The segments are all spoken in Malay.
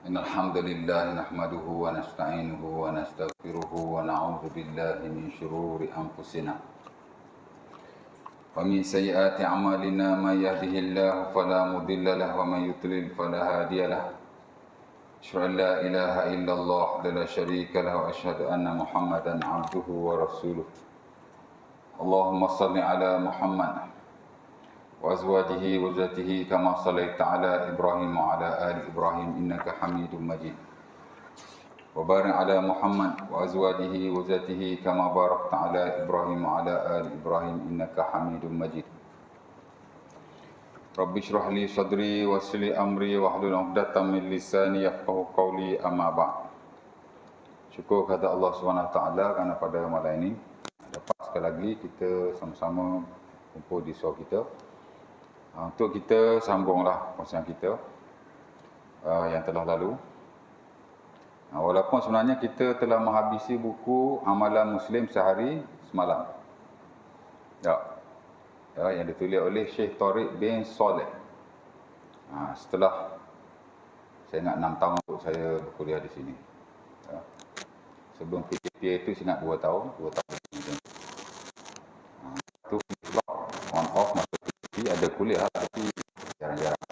إن الحمد لله نحمده ونستعينه ونستغفره ونعوذ بالله من شرور أنفسنا ومن سيئات أعمالنا. من يهده الله فلا مضل له ومن يضلل فلا هادي له. أشهد أن لا إله إلا الله وحده لا شريك له وأشهد أن محمدا عبده ورسوله. اللهم صل على محمد وأزواجه وذريته كما صليت على إبراهيم وعلى آل إبراهيم إنك حميد مجيد. وبارك على محمد وأزواجه وذريته كما باركت على إبراهيم وعلى آل إبراهيم إنك حميد مجيد. رب اشرح لي صدري ويسر لي أمري واحلل عقدة من لساني يفقهوا قولي. أما بعد. Syukur kepada Allah SWT kerana pada malam ini dapat sekali lagi kita sama-sama kumpul di suara kita untuk kita sambunglah perkongsian kita yang telah lalu. Walaupun sebenarnya kita telah menghabisi buku Amalan Muslim Sehari Semalam, yang ditulis oleh Syekh Tariq bin Saleh. Setelah saya ingat 6 tahun untuk saya berkuliah di sini. Sebelum PKP itu saya ingat 2 tahun. Itu on off masa PKP ada kuliah tapi jarang-jarang.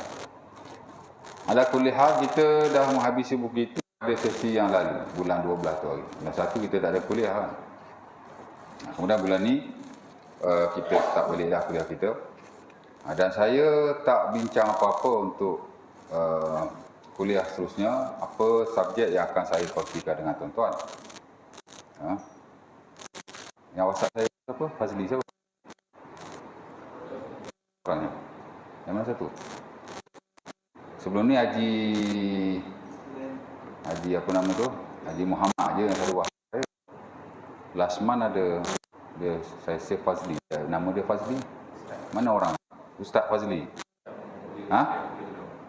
Ala kuliah kita dah menghabisi buku itu pada sesi yang lalu, bulan 12 tu hari. Bulan 1 kita tak ada kuliah kan. Kemudian bulan ni kita start baliklah kuliah kita. Dan saya tak bincang apa-apa untuk kuliah seterusnya, apa subjek yang akan saya kongsikan dengan tuan-tuan. Yang WhatsApp saya apa? Fazli siapa? Orangnya. Yang mana satu? Sebelum ni Haji apa nama tu? Haji Muhammad je yang selalu WhatsApp saya. Last month ada dia, saya save Fazli. Nama dia Fazli. Mana orang? Ustaz Fazli.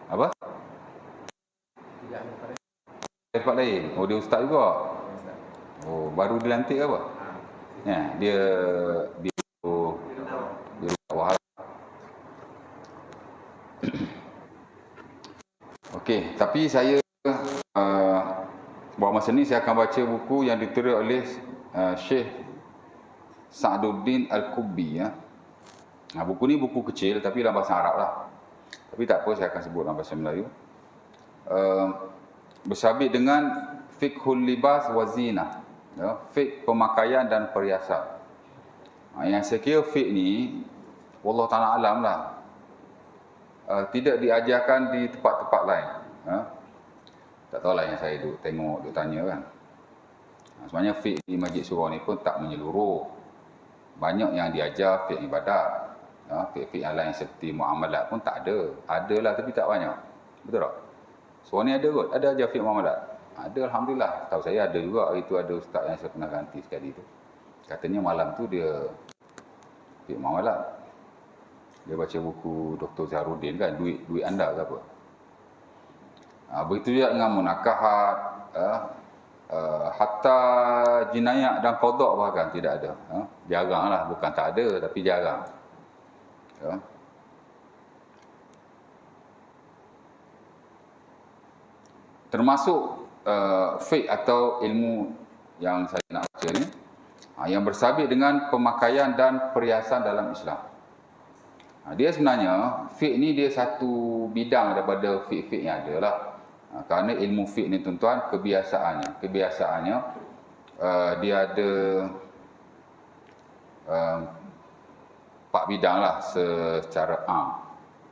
Apa? Tempat lain. Oh, dia ustaz juga. Oh, baru dilantik ke apa? Ya, dia wahal. Okey, tapi saya buat masa ni saya akan baca buku yang ditulis oleh Syekh Sa'duddin Al-Kubbi. Buku ni buku kecil tapi dalam bahasa Arab lah. Tapi tak apa, saya akan sebut dalam bahasa Melayu. Bersabit dengan Fiqhul Libas wa Zina, fiqh pemakaian dan perhiasan. Yang saya kira fiqh ni wallahu ta'ala alam lah, tidak diajarkan di tempat-tempat lain. Tak tahulah, yang saya duk tengok, duk tanya kan. Sebenarnya fiqh di Masjid Surau ni pun tak menyeluruh. Banyak yang diajar fiqh ibadat. Fiqh yang lain seperti muamalat pun tak ada. Adalah tapi tak banyak. Betul tak? Surau ni ada kot, ada ajar fiqh muamalat. Ada, Alhamdulillah. Tahu saya ada juga. Hari tu ada ustaz yang saya pernah ganti sekali tu. Katanya malam tu dia fiqh muamalat. Dia baca buku Dr. Zaharuddin kan, duit anda ke apa. Begitu juga dengan munakahat, hatta jinayat dan qada bahkan tidak ada. Jarang lah, bukan tak ada tapi jarang. Termasuk fiqh atau ilmu yang saya nak baca ni, yang bersabit dengan pemakaian dan perhiasan dalam Islam. Dia sebenarnya, fiqh ni dia satu bidang daripada fiqh-fiqh yang ada lah. Kerana ilmu fiqh ni tuan-tuan, kebiasaannya dia ada 4 bidang lah secara am.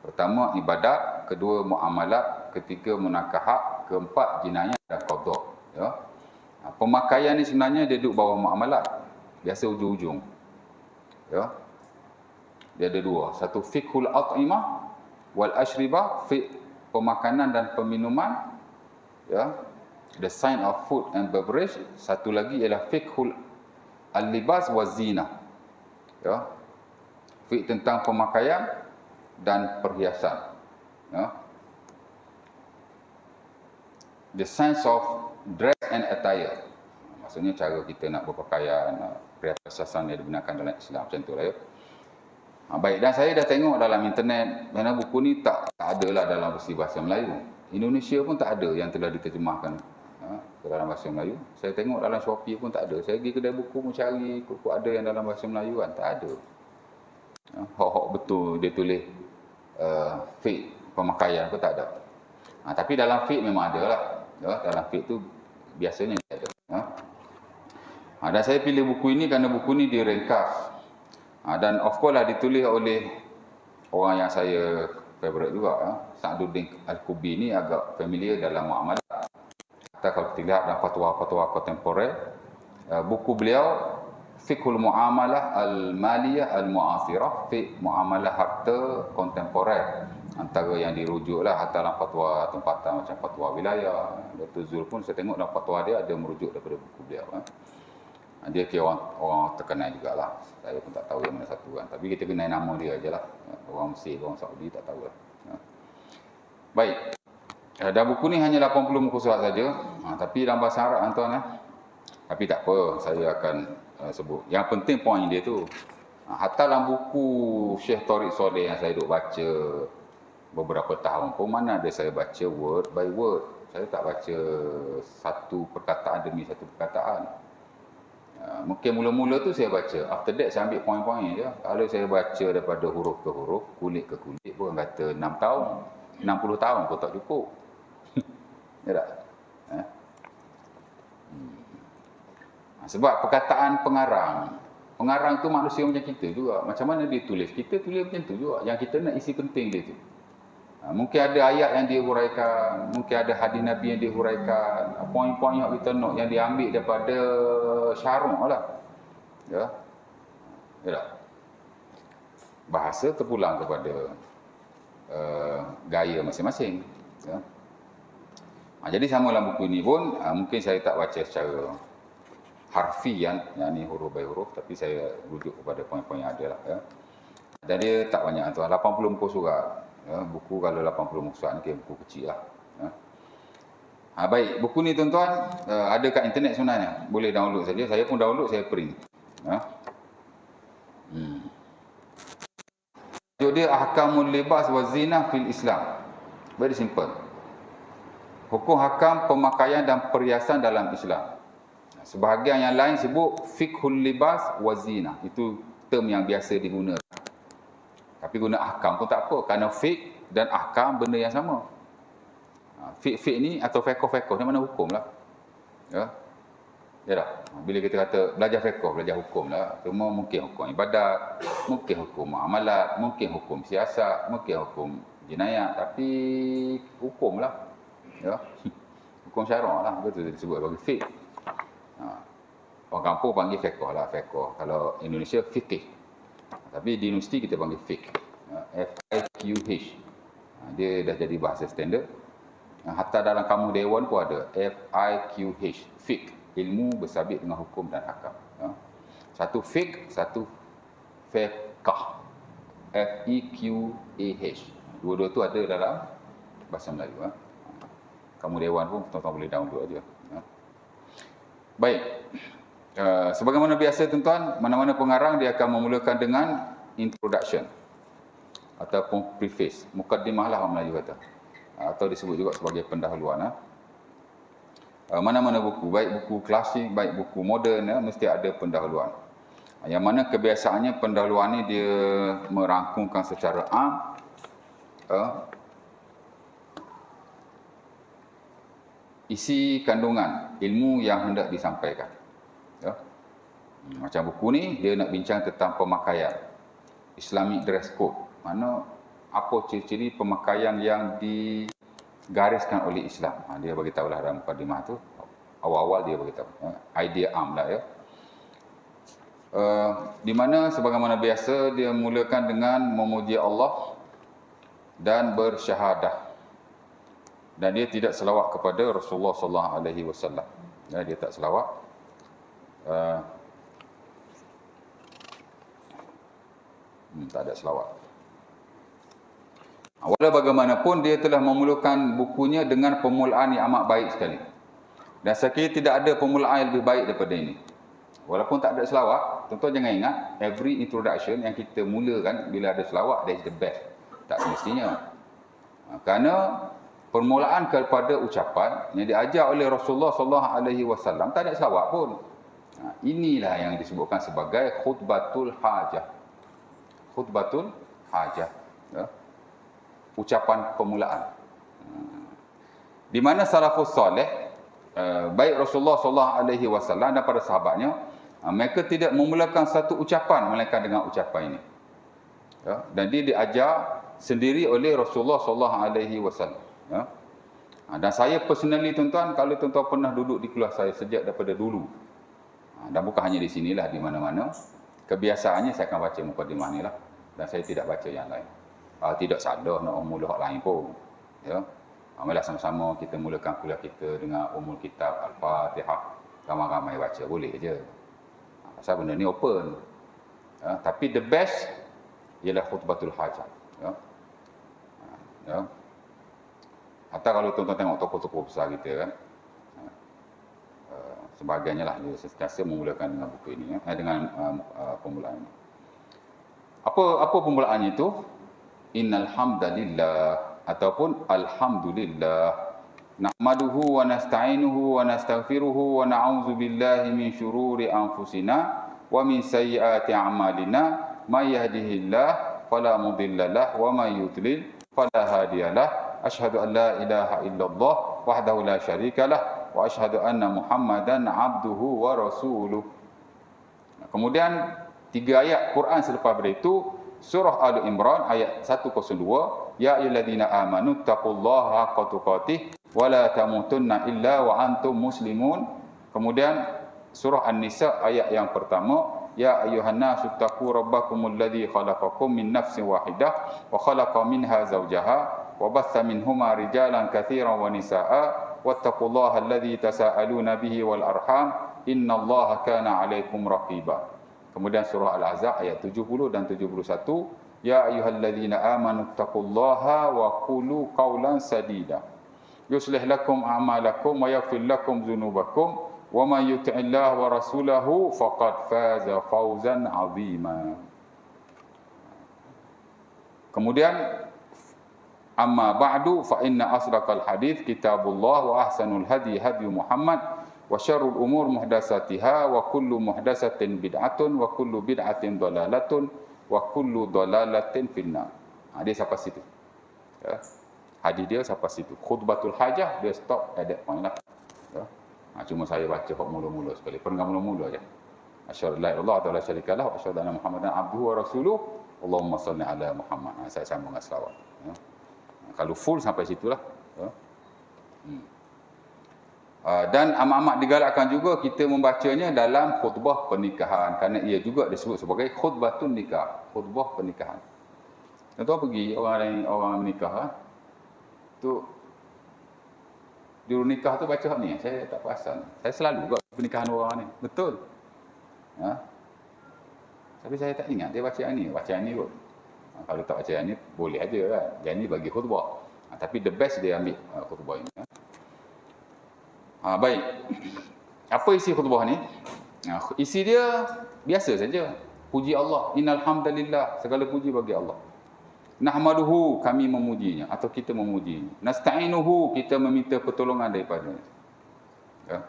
Pertama ibadat, kedua muamalat, ketiga munakahat, keempat jinayat dan qada. Pemakaian ni sebenarnya dia duduk bawah muamalat, biasa ujung-ujung. Dia ada 2. Satu fiqhul at'imah wal ashribah, fiqh pemakanan dan peminuman. The science of food and beverage. Satu lagi ialah fiqhul al-libas wa zina. Fiqh tentang pemakaian dan perhiasan. The science of dress and attire. Maksudnya cara kita nak berpakaian, perhiasan yang digunakan dalam Islam, macam tu lah. Baik, dan saya dah tengok dalam internet, mana buku ni tak ada lah dalam versi bahasa Melayu. Indonesia pun tak ada yang telah diterjemahkan ke dalam bahasa Melayu. Saya tengok dalam Shopee pun tak ada. Saya pergi kedai buku mencari kok ada yang dalam bahasa Melayu kan, tak ada. Hok-hok betul dia tulis fake pemakaian pun tak ada. Tapi dalam fake memang ada lah. Dalam fake tu biasanya ada. Dan saya pilih buku ini kerana buku ini diringkas. Dan of course lah ditulis oleh orang yang saya favourite juga. Sa'duddin Al-Qubi ni agak familiar dalam muamalah. Kita kalau kita lihat dalam fatwa-fatwa kontemporer, buku beliau Fiqhul Muamalah Al-Maliyah Al-Mu'asirah, fiqh muamalah harta kontemporer. Antara yang dirujuklah harta dalam fatwa tempatan macam fatwa wilayah. Dr. Zul pun saya tengok dalam fatwa dia ada merujuk daripada buku beliau. Dia kira orang terkenal jugalah. Saya pun tak tahu yang mana satu kan. Tapi kita kenal nama dia ajalah. Orang Mesir, orang Saudi tak tahulah. Baik. Dan buku ni hanya 80 muka surat saja. Tapi dalam bahasa Arab tuan. Tapi tak apa, saya akan sebut. Yang penting poin dia tu. Hatta dalam buku Syekh Tariq Soleh yang saya duk baca beberapa tahun pun, mana ada saya baca word by word. Saya tak baca satu perkataan demi satu perkataan. Mungkin mula-mula tu saya baca. After that saya ambil poin-poin je. Kalau saya baca daripada huruf ke huruf, kulit ke kulit pun kata 6 tahun. 60 tahun pun tak cukup. Ya tak? Sebab perkataan pengarang. Pengarang tu manusia macam kita juga. Macam mana dia tulis? Kita tulis macam tu juga. Yang kita nak isi penting dia tu. Mungkin ada ayat yang dia huraikan, mungkin ada hadis Nabi yang dihuraikan, poin-poin yang kita nak yang diambil daripada syarah lah. Ya. Ya tak? Bahasa terpulang kepada gaya masing-masing. Ya. Jadi sama dalam buku ini pun, mungkin saya tak baca secara harfian, yang ni huruf by huruf, tapi saya rujuk kepada poin-poin yang ada lah. Ya. Dan dia tak banyak tuan, 80 muka surat. Ya, buku kalau 80 muka surat ni kira buku kecil lah. Ya. Baik, buku ni tuan-tuan ada kat internet sebenarnya. Boleh download saja. Saya pun download, saya print. Ya. Dia Ahkamul Libas wa Zina fil Islam. Very simple. Hukum hakam pemakaian dan perhiasan dalam Islam. Sebahagian yang lain sebut Fiqhul Libas wa Zina. Itu term yang biasa digunakan. Tapi guna ahkam pun tak apa. Kerana fiqh dan ahkam benda yang sama. Fiqh ni atau fiqh ni mana hukum lah. Ya. Ya tak? Bila kita kata belajar fiqh, belajar hukum lah. Cuma mungkin hukum ibadat, mungkin hukum muamalat, mungkin hukum siasat, mungkin hukum jinayat. Tapi hukum lah. Ya. Hukum syarak lah. Betul disebut sebagai fiqh. Orang kampung panggil fiqh lah. Fiqh. Kalau Indonesia fiqh. Tapi di universiti kita panggil fiqh. F-I-Q-H. Dia dah jadi bahasa standard. Hatta dalam kamus dewan pun ada F-I-Q-H. Fiqh. Ilmu bersabit dengan hukum dan hakam. Satu fiqh, satu fiqh. F-I-Q-A-H. Dua-dua tu ada dalam bahasa Melayu. Kamus dewan pun tuan-tuan boleh download aja. Baik. Sebagaimana biasa tuan-tuan, mana-mana pengarang dia akan memulakan dengan introduction ataupun preface, mukaddimah lah orang Melayu kata, atau disebut juga sebagai pendahuluan. Mana-mana buku, baik buku klasik, baik buku moden, mesti ada pendahuluan. Yang mana kebiasaannya pendahuluan ni dia merangkumkan secara am isi kandungan ilmu yang hendak disampaikan. Ya. Macam buku ni dia nak bincang tentang pemakaian, Islamic dress code. Mana apa ciri-ciri pemakaian yang digariskan oleh Islam. Dia bagi tahulah dalam mukadimah tu. Awal-awal dia bagi tahu. Idea am lah ya. Di mana sebagaimana biasa dia mulakan dengan memuji Allah dan bersyahadah. Dan dia tidak selawat kepada Rasulullah sallallahu alaihi wasallam. Ya, dia tak selawat. Tak ada selawat. Walau bagaimanapun dia telah memulakan bukunya dengan permulaan yang amat baik sekali. Dan saya kira tidak ada permulaan yang lebih baik daripada ini. Walaupun tak ada selawat, tuan-tuan jangan ingat every introduction yang kita mulakan bila ada selawat, that is the best. Tak semestinya. Kerana permulaan kepada ucapan yang diajar oleh Rasulullah SAW, tak ada selawat pun. Inilah yang disebutkan sebagai khutbatul hajah. Khutbatul hajah, ya. Ucapan permulaan. Di mana salafus soleh, baik Rasulullah SAW dan para sahabatnya, mereka tidak memulakan satu ucapan melainkan dengan ucapan ini. Ya, dan dia diajar sendiri oleh Rasulullah SAW. Ya. Dan saya personally tuan-tuan, kalau tuan-tuan pernah duduk di kelas saya sejak daripada dulu, dan bukan hanya di sinilah, di mana-mana, kebiasaannya saya akan baca mukadimah ni lah, dan saya tidak baca yang lain. Tidak salah nak mula hak lain pun. Ya. Marilah sama-sama kita mulakan kuliah kita dengan umul kitab Al-Fatihah. Ramai-ramai baca, boleh je. Pasal benda ni open. Ya. Tapi the best ialah khutbatul hajat. Ya. Ya. Atau kalau tuan-tuan tengok tokoh-tokoh besar kita kan, sebagainya lah, dia sentiasa memulakan dengan buku ini, ya, dengan permulaan ini. Apa permulaannya itu? Innal hamdalillah ataupun alhamdulillah nahmaduhu wa nasta'inuhu wa nastaghfiruhu wa na'udzu billahi min syururi anfusina wa min sayyiati a'malina may yahdihillahu fala mudhillalah wa may yudlil fala hadiyalah asyhadu an la ilaha illallah wahdahu la syarikalah wa asyhadu anna muhammadan abduhu wa rasuluh. Kemudian 3 ayat Quran selepas itu, surah Al-Imran ayat 102, ya ayyuhalladzina amanu taqullaha haqqa tuqatih wa la tamutunna illa wa antum muslimun. Kemudian surah An-Nisa ayat yang pertama, ya ayyuhan nasu taqu rabbakumul ladzi khalaqakum min nafsin wahidah wa khalaqa minha zawjaha wa batha minhuma rijalan katsiran wa nisaa wattaqullaha alladzi tasaaluna bihi wal arham innallaha kana 'alaikum raqiba. Kemudian surah Al-Ahzab ayat 70 dan 71, ya ayyuhalladzina amanu taqullaha wa qulu qawlan sadida yuslih lakum a'malakum wa yaghfir lakum dzunubakum wa may yuti'illaha wa rasulahu faqad faza fawzan 'azima. Kemudian amma ba'du fa inna asdaqal hadits kitabullah wa ahsanul hadi hadi Muhammad wa syarrul umur muhdatsatiha wa kullu muhdatsatin bid'atun wa kullu bid'atin dalalatun wa kullu dalalatin finnar. Dia sampai situ. Ya. Hadis dia sampai situ. Khutbatul hajah dia stop at that point lah. Ya. Cuma saya baca hak mula-mula sekali. Perenggan mula-mula aja. Asyhadu la ilaha illallah wa syarika lahu wa asyhadu anna Muhammadan abduhu wa rasuluh. Allahumma shalli ala Muhammad. Saya sambung dengan selawat. Ya. Kalau full sampai situlah. Ya. Dan amat-amat digalakkan juga kita membacanya dalam khutbah pernikahan, kerana ia juga disebut sebagai khutbatun nikah, khutbah pernikahan. Contoh pergi orang menikah tu, juru nikah tu baca ni, saya tak perasan. Saya selalu buat pernikahan orang ni, betul. Ha? Tapi saya tak ingat dia baca yang ni kot. Kalau tak baca yang ni boleh aja kan. Yang ni bagi khutbah. Tapi the best dia ambil khutbah ini. Baik. Apa isi khutbah ni? Isi dia biasa saja. Puji Allah. Innal hamdalillah. Segala puji bagi Allah. Nahmaduhu, kami memujinya atau kita memujinya. Nasta'inuhu, kita meminta pertolongan daripadanya. Ya.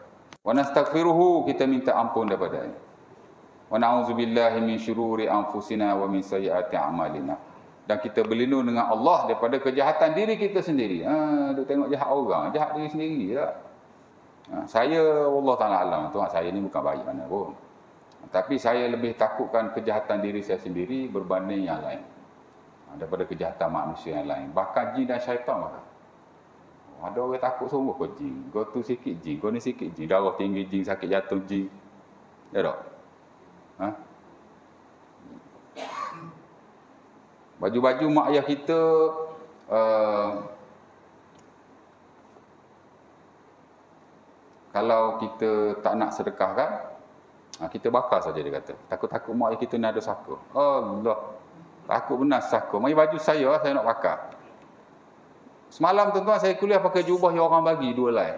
Wa nastaghfiruhu, kita minta ampun daripadanya. Wa na'udzu billahi min syururi anfusina wa min sayyiati a'malina. Dan kita berlindung dengan Allah daripada kejahatan diri kita sendiri. Duk tengok jahat orang, jahat diri sendiri tak? Saya Allah Ta'ala alam, tuan, saya ni bukan baik mana pun. Tapi saya lebih takutkan kejahatan diri saya sendiri berbanding yang lain, daripada kejahatan manusia yang lain. Bahkan jin dan syaitan bahkan. Ada orang takut semua kau jin. Kau tu sikit jin, kau ni sikit jin. Darah tinggi jin, sakit jatuh jin. Ya tak? Baju-baju mak ayah kita kalau kita tak nak sedekahkan, kita bakar saja, dia kata. Takut-takut mak ayah kita ni ada saka. Allah, takut benar saka. Mari baju saya nak bakar. Semalam tuan-tuan saya kuliah pakai jubah yang orang bagi 2 helai.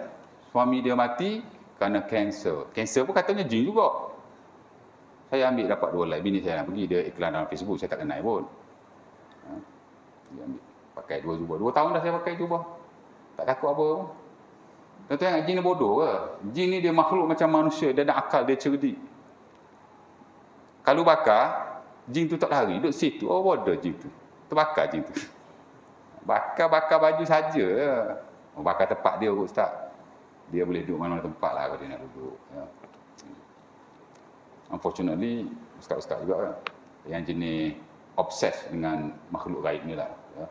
Suami dia mati kerana kanser. Kanser pun katanya jin juga. Saya ambil dapat 2 helai. Bini saya nak pergi, dia iklan dalam Facebook, saya tak kenal pun. Dia ambil, pakai 2 jubah. 2 tahun dah saya pakai jubah. Tak takut apa. Tuan-tuan ingat jin ni bodoh ke? Jin ni dia makhluk macam manusia, dia ada akal, dia cerdik. Kalau bakar, jin tu tak lari, duduk situ. Oh, bodoh jin tu. Terbakar jin tu. Bakar baju saja. Oh, bakar tempat dia, Ustaz. Dia boleh duduk mana-mana tempat lah kalau dia nak duduk. Ya. Unfortunately, ustaz-ustaz juga kan, yang jenis obses dengan makhluk gaib ni lah. Ya.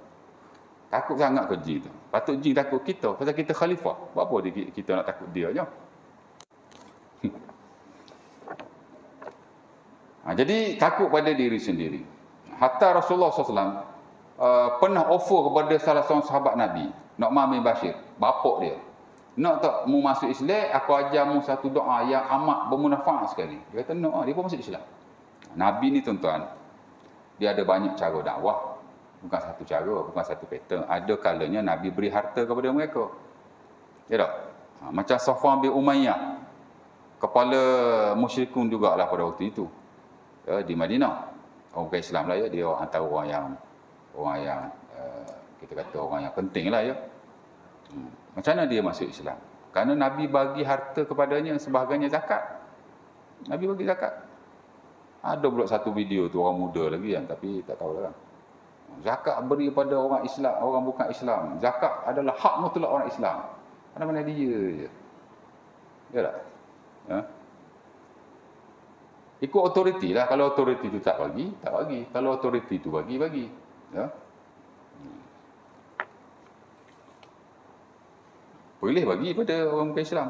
Takut sangat ke jin tu. Patut jin takut kita, pasal kita khalifah. Buat apa kita nak takut dia je? Jadi takut pada diri sendiri. Hatta Rasulullah SAW pernah offer kepada salah seorang sahabat Nabi, Nu'man bin Bashir, bapak dia. Nak tak mu masuk Islam, aku ajar mu satu doa yang amat bermanfaat sekali. Dia kata, nak, dia pun masuk Islam. Nabi ni tuan-tuan, dia ada banyak cara dakwah. Bukan satu cara, bukan satu pattern. Ada kalanya Nabi beri harta kepada mereka. Ya tak? Macam Safwan bin Umayyah, kepala musyrikun jugalah pada waktu itu. Ya, di Madinah. Orang bukan Islam lah ya, dia antara orang yang kita kata orang yang penting lah ya. Macam mana dia masuk Islam? Kerana Nabi bagi harta kepadanya sebahagiannya zakat. Nabi bagi zakat. Ada pula satu video tu orang muda lagi kan, tapi tak tahulah kan. Zakat beri pada orang Islam, orang bukan Islam. Zakat adalah hak mutlak orang Islam. Mana-mana dia je. Ya tak? Ya? Ikut autoriti lah. Kalau autoriti tu tak bagi, tak bagi. Kalau autoriti tu bagi. Ya? Boleh bagi pada orang bukan Islam.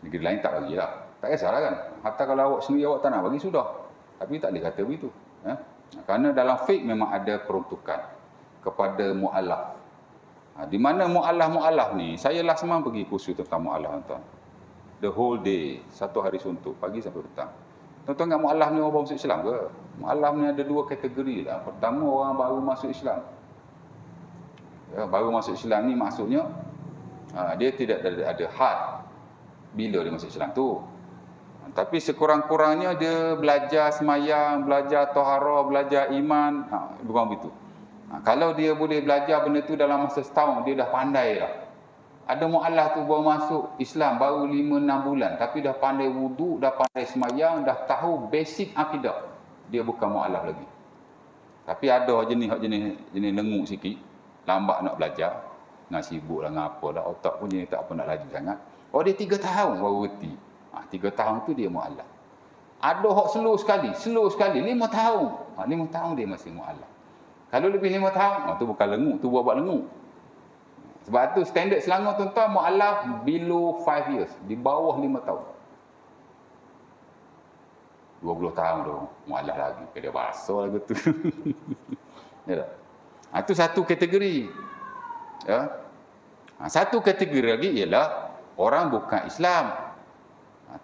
Negeri lain tak bagilah. Tak kisahlah kan. Hatta kalau awak sendiri awak tak nak bagi, sudah. Tapi tak boleh kata begitu. Ya? Kerana dalam fiqh memang ada peruntukan kepada mu'allaf. Di mana mu'allaf ni, saya last month pergi kursus tentang mu'allaf, tuan-tuan. The whole day, satu hari suntuk, pagi sampai petang. Tuan-tuan ingat mu'allaf ni orang baru masuk Islam ke? Mu'allaf ni ada dua kategori lah. Pertama, orang baru masuk Islam. Ya, baru masuk Islam ni maksudnya dia tidak ada had bila dia masuk Islam tu. Tapi sekurang-kurangnya dia belajar semayang, belajar taharah, belajar iman, bukan begitu. Kalau dia boleh belajar benda tu dalam masa setahun, dia dah pandai dah. Ada mu'allaf tu baru masuk Islam baru 5-6 bulan, tapi dah pandai wudu, dah pandai semayang, dah tahu basic akidah. Dia bukan mu'allaf lagi. Tapi ada jenis lengut sikit, lambat nak belajar, nak sibuk lah dengan apa dah, otak pun jenis tak apa nak laju sangat. Oh, dia 3 tahun baru reti. 3 tahun tu dia mu'allaf. Ada hak slow sekali 5 tahun. 5 tahun dia masih mu'allaf. Kalau lebih 5 tahun, tu bukan lengut, tu buat lengut. Sebab tu standard Selangor tuan-tuan, mu'allaf below 5 years, di bawah 5 tahun. 20 tahun tu mu'allaf lagi, dia basuh lagu tu. Ya tak? Itu satu kategori. Ya. Satu kategori lagi ialah orang bukan Islam,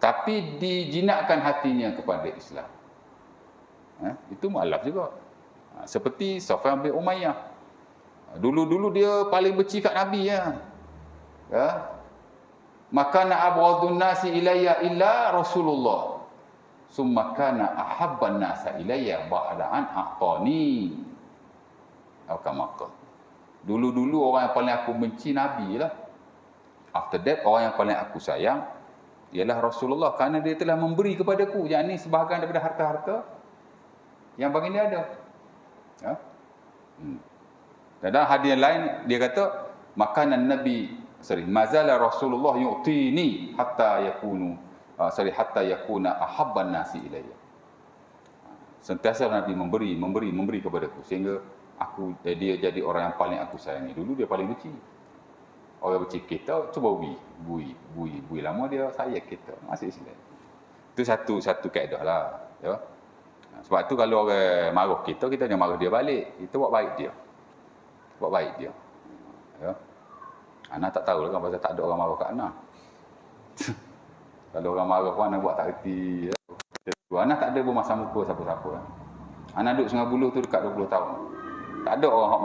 tapi dijinakkan hatinya kepada Islam. Itu mu'allaf juga. Seperti Safwan bin Umayyah. Dulu-dulu dia paling benci kat Nabi ya. Maka na abghadun nasi ilayya illa Rasulullah. Summa kana ahabban nasa ilayya ba'da an a'tani. Maka dulu-dulu orang yang paling aku benci Nabi lah. After that orang yang paling aku sayang ialah Rasulullah, kerana dia telah memberi kepadaku yang ni sebahagian daripada harta-harta yang baginda ada. Ya? Dan dalam hadis lain dia kata makanan Nabi mazala Rasulullah yu'tini hatta yakuna ahabban nasi ilayya. Sentiasa Nabi memberi kepadaku sehingga dia jadi orang yang paling aku sayangi. Dulu dia paling benci. Orang benci kita, cuba bui lama dia sayang kita. Masih Islam. Itu satu kaedah lah. Ya? Sebab tu kalau orang marah kita jangan marah dia balik. Kita buat baik dia. Ya? Ana tak tahu lah kan, pasal tak ada orang marah kat Ana. Kalau orang marah pun Ana buat tak reti. Ya? Ana tak ada bermasa muka siapa-siapa. Ana duduk Sungai Buloh tu dekat 20 tahun. Tak ada orang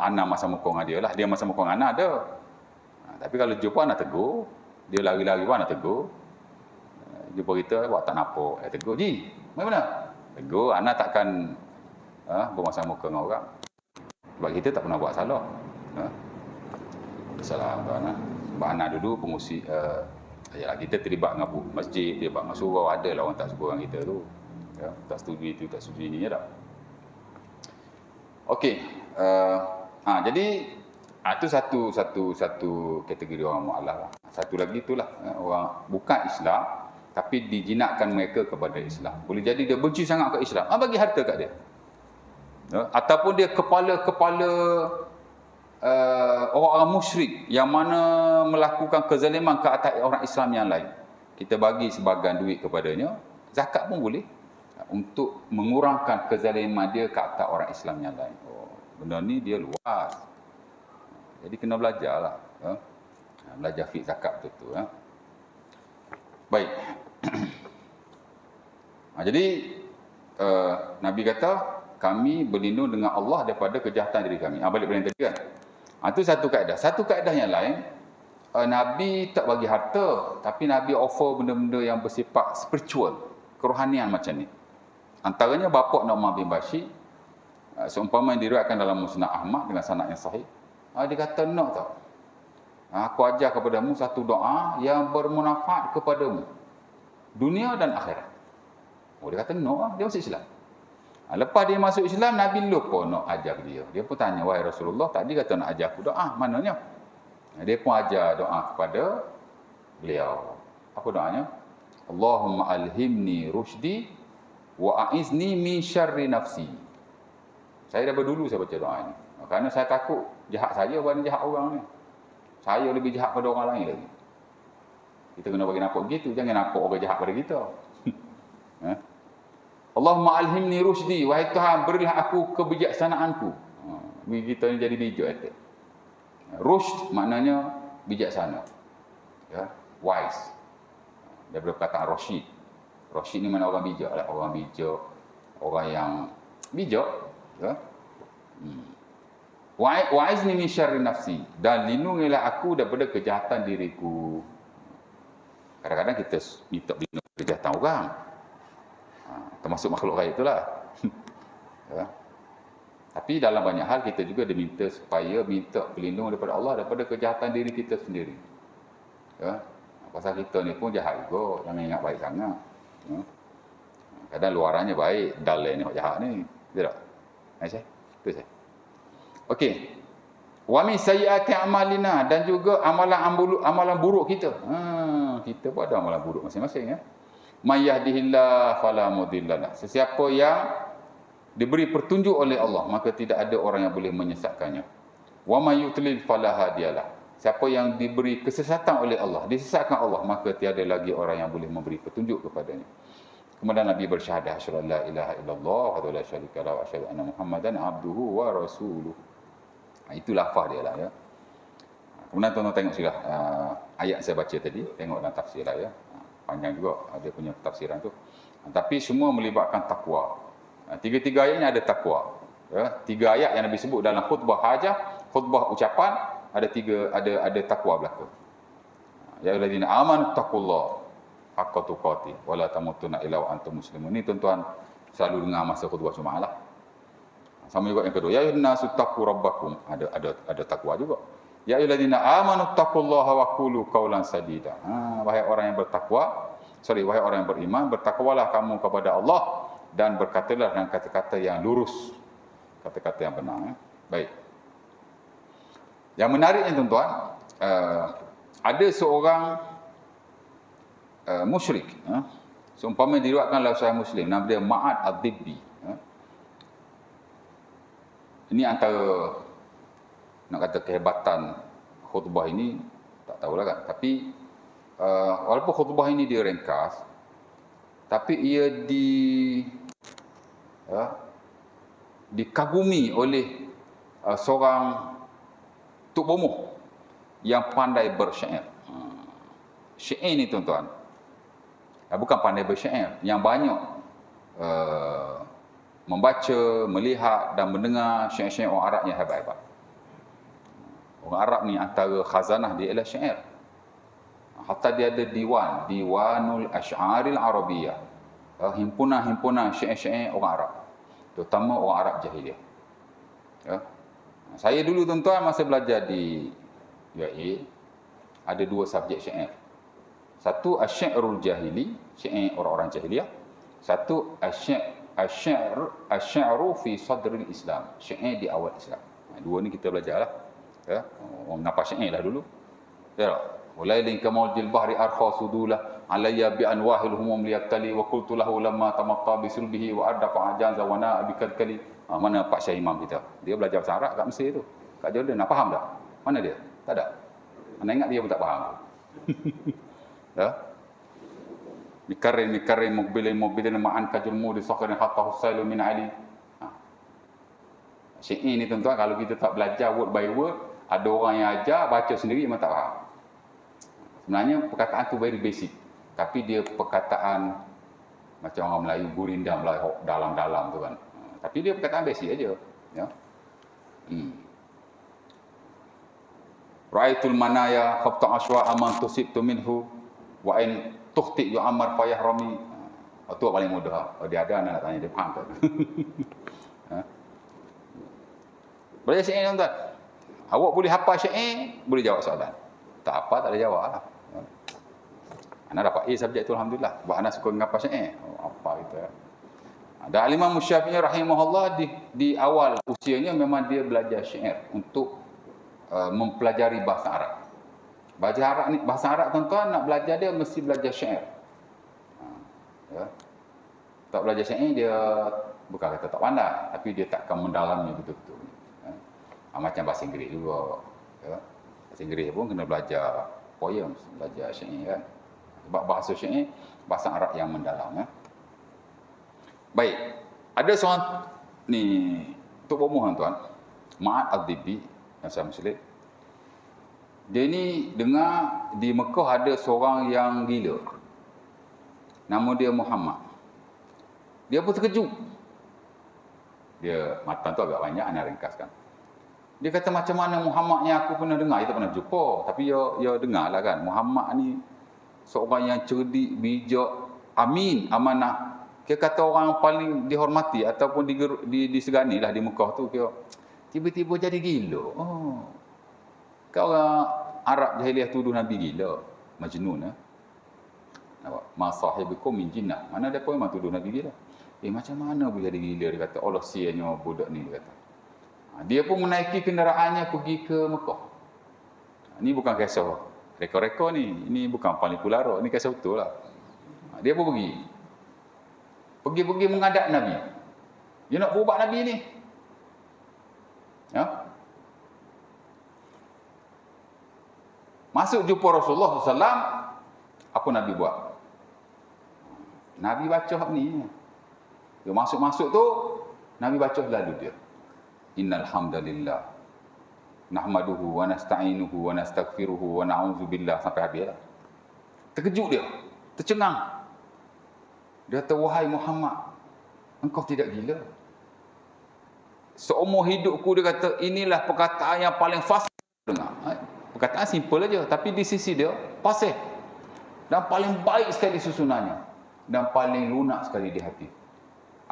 Ana masa muka dengan dia lah. Dia masa muka dengan Ana ada. Tapi kalau jumpa Ana tegur, dia lari-lari pun Ana tegur. Jumpa kita buat tak nampak, tegur, "Ji, mana?" Tegur, Ana takkan bermasa muka dengan orang. Sebab kita tak pernah buat salah. Salah tuan. Sebab anak dulu pengusi yalah, kita terlibat dengan masjid, terlibat dengan surau, ada lah orang tak suka dengan kita tu. Ya, tak setuju itu, tak setuju ini ya tak. Okey, jadi itu satu kategori orang mualaf lah. Satu lagi itulah orang bukan Islam tapi dijinakkan mereka kepada Islam. Boleh jadi dia benci sangat ke Islam, bagi harta kat dia. Ya, ataupun dia kepala-kepala orang-orang musyrik yang mana melakukan kezaliman ke atas orang Islam yang lain. Kita bagi sebahagian duit kepadanya, zakat pun boleh untuk mengurangkan kezaliman dia ke atas orang Islam yang lain. Benda ni dia luas. Jadi kena belajarlah. Belajar fiqh zakat betul-betul. Baik. Jadi Nabi kata, kami berlindung dengan Allah daripada kejahatan diri kami. Balik pada yang tadi kan. Itu satu kaedah. Satu kaedah yang lain, Nabi tak bagi harta, tapi Nabi offer benda-benda yang bersifat spiritual, kerohanian macam ni. Antaranya bapa Nu'man bin Bashir, seumpama yang diriwayatkan dalam Musnad Ahmad dengan sanad yang sahih. Dia kata, nak tak? Aku ajar kepadamu satu doa yang bermanfaat kepadamu, dunia dan akhirat. Dia kata, nak. Dia masuk Islam. Lepas dia masuk Islam, Nabi lupa nak ajar dia. Dia pun tanya, wahai Rasulullah, tadi kata nak ajar aku doa, mananya? Dia pun ajar doa kepada beliau. Apa doanya? Allahumma alhimni rushdi wa a'izni min syarri nafsi. Saya dah dulu saya baca doa ini. Kerana saya takut jahat saya berbanding jahat orang ni. Saya lebih jahat pada orang lain lagi. Kita kena bagi nampak begitu. Jangan nampak orang jahat pada kita. Allahumma alhimni rushdi. Wahai Tuhan, berilah aku kebijaksanaanku. Kita ni jadi bijak. Rushd maknanya bijaksana. Ya, wise. Daripada perkataan Rashid. Rashid ni mana orang bijak lah. Orang bijak. Orang yang bijak. Ya. Wa'izni min syarri nafsi. Dan lindungilah aku daripada kejahatan diriku. Kadang-kadang kita minta berlindung daripada kejahatan orang. Termasuk makhluk gaib itulah. Ya. Tapi dalam banyak hal kita juga diminta supaya minta berlindung daripada Allah daripada kejahatan diri kita sendiri. Ya. Pasal kita ni pun jahat juga. Jangan ingat baik sangat. Ya. Kadang luarannya baik, dalam ni jahat ni. Tidak? Itu saya. Okey. Wa min sayyiati amalina, dan juga amalan buruk kita. Kita pun ada amalan buruk masing-masing ya. May yahdihillahu fala mudhillalah. Sesiapa yang diberi petunjuk oleh Allah, maka tidak ada orang yang boleh menyesatkannya. Wa may yudlil fala hadiyalah. Siapa yang diberi kesesatan oleh Allah, disesatkan Allah, maka tiada lagi orang yang boleh memberi petunjuk kepadanya. Kemudian Nabi bersyahadah asyhadu an la ilaha illallah wa la syarika lahu wa asyhadu anna Muhammadan abduhu wa rasuluh. Itu lafaz dia lah ya. Kemudian tuan-tuan tengok sudah ayat saya baca tadi, tengok dalam tafsir lah ya. Panjang juga dia punya tafsiran tu. Tapi semua melibatkan takwa. Tiga-tiga ayat ni ada takwa. Ya, 3 ayat yang Nabi sebut dalam khutbah hajah, khutbah ucapan, ada takwa belaka. Ya ayyuhallazina amanu taqullaha haqqa tuqatih wa la tamutunna illa wa antum muslimun. Ni tuan-tuan selalu dengar masa khutbah Jumaat lah. Sama juga yang kedua, ya ayyuhannasu taqu rabbakum, ada takwa juga. Ya ayyuhallazina amanu taqullaha wa qulu qawlan sadida. Wahai orang yang wahai orang yang beriman, bertakwalah kamu kepada Allah dan berkatalah dengan kata-kata yang lurus, kata-kata yang benar. Baik. Yang menariknya tuan-tuan, ada seorang musyrik, seumpama diriwayatkan oleh Sahih Muslim, nama dia Ma'ad ad-Dibbi. Ini antara nak kata kehebatan khutbah ini, tak tahulah kan. Tapi walaupun khutbah ini dia ringkas, tapi ia dikagumi oleh seorang Tuk Bomoh yang pandai bersyair. Syair ni tuan-tuan, bukan pandai bersyair, yang banyak membaca, melihat dan mendengar syair-syair orang Arab yang hebat-hebat. Orang Arab ni antara khazanah dia ialah syair. Hatta dia ada Diwanul Asy'aril Arabiyah. Himpunan-himpunan syair-syair orang Arab. Terutama orang Arab jahiliah. Ya. Saya dulu tuan-tuan masa belajar di iaitu ada dua subjek syair. Satu asy-syi'rul jahili, syair orang-orang jahiliah. Satu asy-syi'ru fi sadril Islam, syair di awal Islam. Dua ni kita belajarlah. Ya, orang ngapa syair lah dulu. Ya, walailin kamaujil bahri arkha sudulah alayya bi anwahil humum liyaqtali wa qultu lahu lamma tamatta bi sulbihi wa ardafa ajanza wa na bikadkali. Mana Pak Syah Imam kita? Dia belajar bahasa Arab kat Mesir tu. Kat Jordan, nak faham tak? Mana dia? Tak ada. Anda ingat dia pun tak faham. Ya. Mikarin mobilin ma'an kajulmu di sakhirin hatta husailu min ali. Syair ni tuan-tuan, kalau kita tak belajar word by word, ada orang yang ajar, baca sendiri memang tak faham. Sebenarnya perkataan tu very basic. Tapi dia perkataan macam orang Melayu, gurindam lah, dalam-dalam tu kan. Tapi dia perkataan basic aja. Ya. Ra'aitul manaya khabta ashwa aman tusibtu minhu wa in tukhti yu'ammar fayahrami. Itu paling mudah. Dia ada anak nak tanya, dia faham tak? Boleh syair tuan-tuan? Awak boleh hafal syair, boleh jawab soalan. Tak apa, tak ada jawab lah. Anak dapat A subjek tu alhamdulillah. Sebab anak suka menghafal syair. Apa gitu ya. Dan Imam Syafi'i rahimahullah di awal usianya memang dia belajar syair untuk mempelajari bahasa Arab. Bahasa Arab tuan-tuan nak belajar dia mesti belajar syair. Ya. Tak belajar syair dia bukan kata tak pandai, tapi dia takkan mendalamnya betul-betul. Ya. Macam bahasa Inggeris juga. Ya. Bahasa Inggeris pun kena belajar poem, belajar syair kan. Sebab bahasa syair bahasa Arab yang mendalam ya. Baik, ada seorang ni Tok Pomoh tuan, Ma'ad Al-Dibi yang saya Muslim. Dia ni dengar di Mekah ada seorang yang gila. Nama dia Muhammad. Dia pun terkejut. Dia matan tu agak banyak, ana ringkaskan. Dia kata macam mana Muhammad yang aku pernah dengar, kita pernah jumpa, tapi dia dengarlah kan. Muhammad ni seorang yang cerdik, bijak, amin, amanah. Dia kata orang paling dihormati ataupun disegani lah di Mekah tu. Dia tiba-tiba jadi gila. Oh. Kau orang Arab jahiliah tuduh Nabi gila. Majnun. Ma sahibukum min jinnah. Mana ada pun memang tuduh Nabi gila. Macam mana boleh jadi gila? Dia kata Allah sianya budak ni. Dia kata. Dia pun menaiki kenderaannya pergi ke Mekah. Ini bukan kisah rekor-rekor ni. Ini bukan paling pulara. Ini kisah betul lah. Dia pun pergi. Pergi-pergi menghadap Nabi. Dia nak berubat Nabi ni. Ya. Masuk jumpa Rasulullah SAW. Apa Nabi buat? Nabi baca ni. Dia masuk-masuk tu, Nabi baca lalu dia. Innal hamdalillah. Nahmaduhu wa nasta'inuhu wa nastaghfiruhu wa na'udzubillah sampai habis lah. Terkejut dia. Tercengang. Dia kata, wahai Muhammad, engkau tidak gila. Seumur hidupku, dia kata, inilah perkataan yang paling fasih dengar. Perkataan simple aja, tapi di sisi dia, fasih. Dan paling baik sekali susunannya. Dan paling lunak sekali di hati.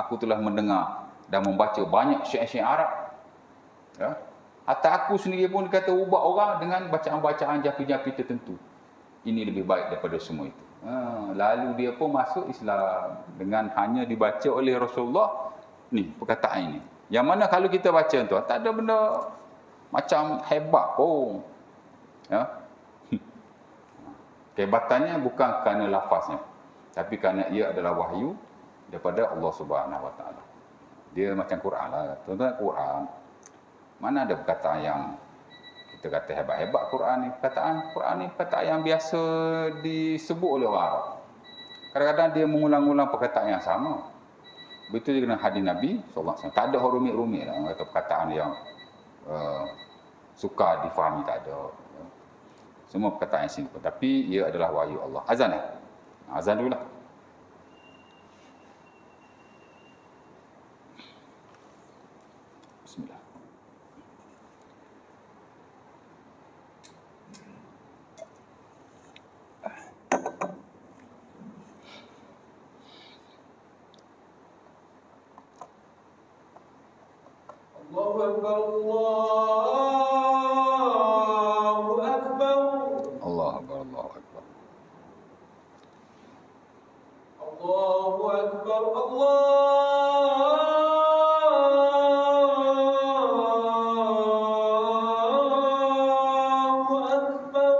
Aku telah mendengar dan membaca banyak syair-syair Arab. Ya. Hatta aku sendiri pun kata ubah orang dengan bacaan-bacaan japi-japi tertentu. Ini lebih baik daripada semua itu. Lalu dia pun masuk Islam dengan hanya dibaca oleh Rasulullah ni perkataan ini. Yang mana kalau kita baca tu tak ada benda macam hebat pun. Ya. Kehebatannya bukan kerana lafaznya, tapi kerana ia adalah wahyu daripada Allah Subhanahu Wa Taala. Dia macam Quran lah. Tuan-tuan, Quran mana ada perkataan yang kita kata hebat-hebat Quran ni. Quran ni perkataan yang biasa disebut oleh orang Arab. Kadang-kadang dia mengulang-ulang perkataan yang sama. Begitu juga dengan hadis Nabi SAW. Tak ada rumit-rumit lah. Kata perkataan yang sukar difahami, tak ada. Semua perkataan yang simple. Tapi ia adalah wahyu Allah. Azan lah. Azan dulu lah. Bismillah. Allahu Akbar, Allahu Akbar. Allahu Akbar, Allahu Akbar. Allahu Akbar, Allahu Akbar.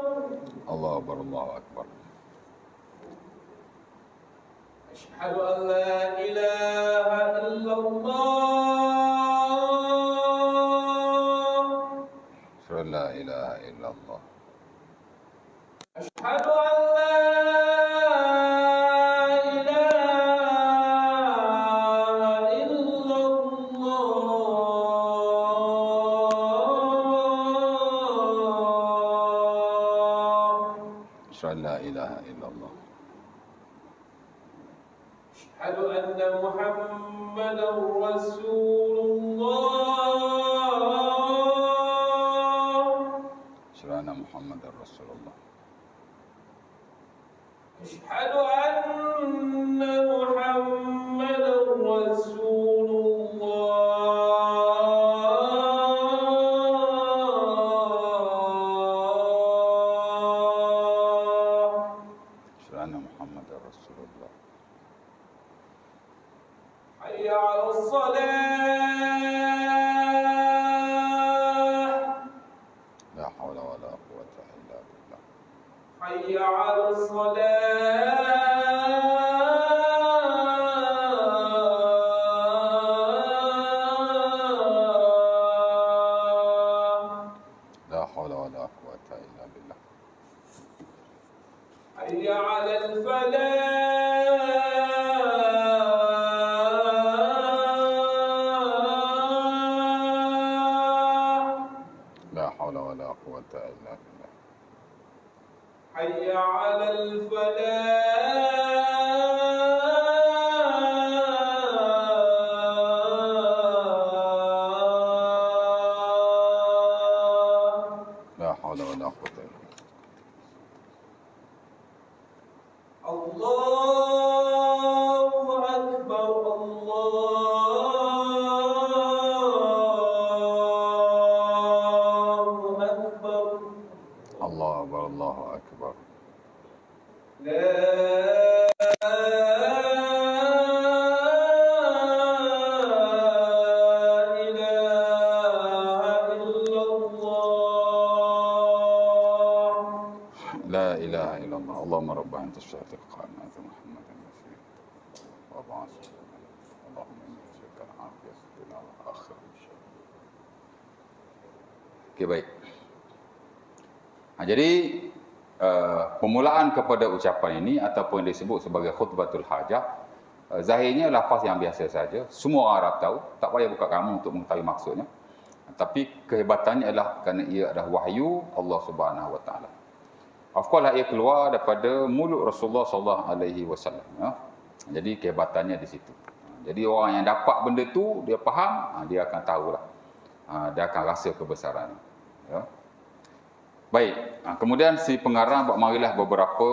Allahu Akbar, Allahu Akbar. Asyhadu an la ilaha illallah. La ilaha illallah. Asyhadu an la ilaha illallah. La ilaha illallah. Asyhadu anna Muhammadar Rasulullah. Asyhadu Muhammadar Rasulullah. Asyhadu anna Muhammadar Rasulullah. Asyhadu Muhammadar Rasulullah. Hayya 'alas salah. La hawla wa la quwwata illa billah. Hayya 'alas salah. La hawla wa la quwwata illa billah. Hayya 'alal falah. La hawla wa la quwwata illa billah. Hayya 'alal falah. La hawla wa la quwwata illa billah. Allahu Akbar, Allahu Akbar. Allahu Akbar, Allahu Akbar. La ilaha illallah. La ilaha illallah. Allahumma rabba anta syahid al-qa'im anta Muhammadan Rasul. Wa ba'ath. Allahumma inni as'aluka al-afiyah fid dunya wal akhirah. Okey, baik. Jadi permulaan kepada ucapan ini ataupun disebut sebagai khutbatul hajah, zahirnya lafaz yang biasa saja. Semua orang Arab tahu, tak payah buka kamu untuk mengetahui maksudnya. Tapi kehebatannya adalah kerana ia adalah wahyu Allah Subhanahu Wa Taala. Of course ia keluar daripada mulut Rasulullah sallallahu alaihi wasallam, ya. Jadi kehebatannya di situ. Jadi orang yang dapat benda tu dia faham, dia akan tahulah. Dia akan rasa kebesarannya, ya. Baik, kemudian si pengarang buat marilah beberapa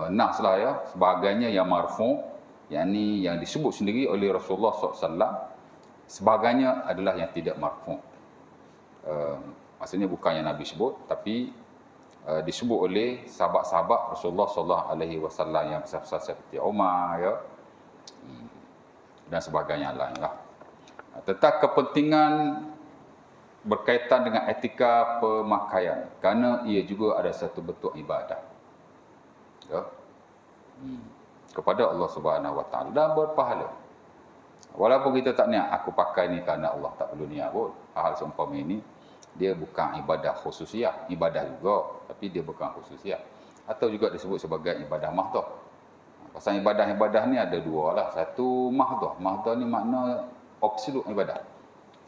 nas lah, ya, sebagainya yang marfu', yakni yang disebut sendiri oleh Rasulullah SAW, sebagainya adalah yang tidak marfu'. Maksudnya bukan yang Nabi sebut, tapi disebut oleh sahabat-sahabat Rasulullah SAW yang besar-besar seperti Umar, ya, dan sebagainya lainlah. Tentang kepentingan berkaitan dengan etika pemakaian, kerana ia juga ada satu bentuk ibadah, ya, kepada Allah Subhanahu Wa Taala dan berpahala. Walaupun kita tak niat aku pakai ni kerana Allah, tak perlu niat pun. Hal seumpama ini dia bukan ibadah khususiah, ibadah juga tapi dia bukan khususiah, atau juga disebut sebagai ibadah mahdhah. Pasal ibadah-ibadah ni ada dua lah. Satu mahdhah. Mahdhah ni makna absolut ibadah.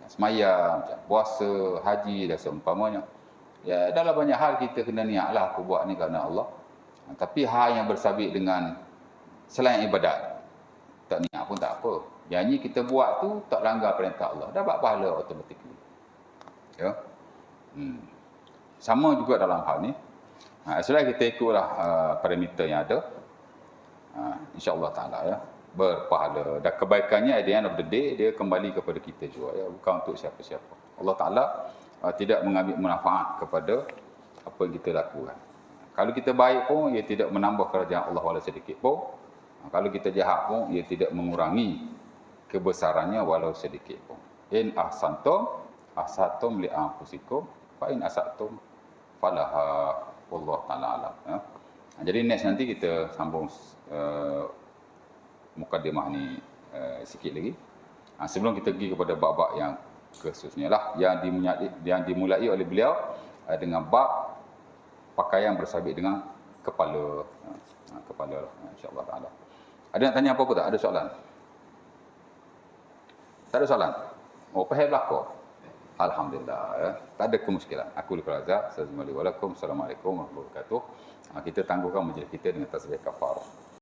Semayang, puasa, haji dan seumpamanya. Ya, dalam banyak hal kita kena niat lah, aku buat ni kerana Allah. Tapi hal yang bersabit dengan selain ibadat, tak niat pun tak apa. Yang ni kita buat tu tak langgar perintah Allah, dapat pahala automatically. Ya. Sama juga dalam hal ni. Selain kita ikutlah parameter yang ada, insya-Allah taala, ya, berpahala. Dan kebaikannya at the end of the day dia kembali kepada kita juga, ya, bukan untuk siapa-siapa. Allah Taala tidak mengambil manfaat kepada apa yang kita lakukan. Kalau kita baik pun, ia tidak menambah kerajaan Allah walau sedikit pun. Kalau kita jahat pun, ia tidak mengurangi kebesarannya walau sedikit pun. In ahsantum li anfusikum fa in asatum falaha wallahu ta'ala alam. Jadi next nanti kita sambung mukadimah ni sikit lagi. Sebelum kita pergi kepada bab-bab yang khususnya lah yang dimulai oleh beliau dengan bab pakaian bersabit dengan kepala. Kepala insya-Allah taala. Ada nak tanya apa-apa tak? Ada soalan? Tak ada soalan? Oh, faham belaka? Alhamdulillah. Tak ada kemuskilan. Aku Luqman Razak. Assalamualaikum warahmatullahi wabarakatuh. Kita tangguhkan majlis kita dengan tasbih kafarah.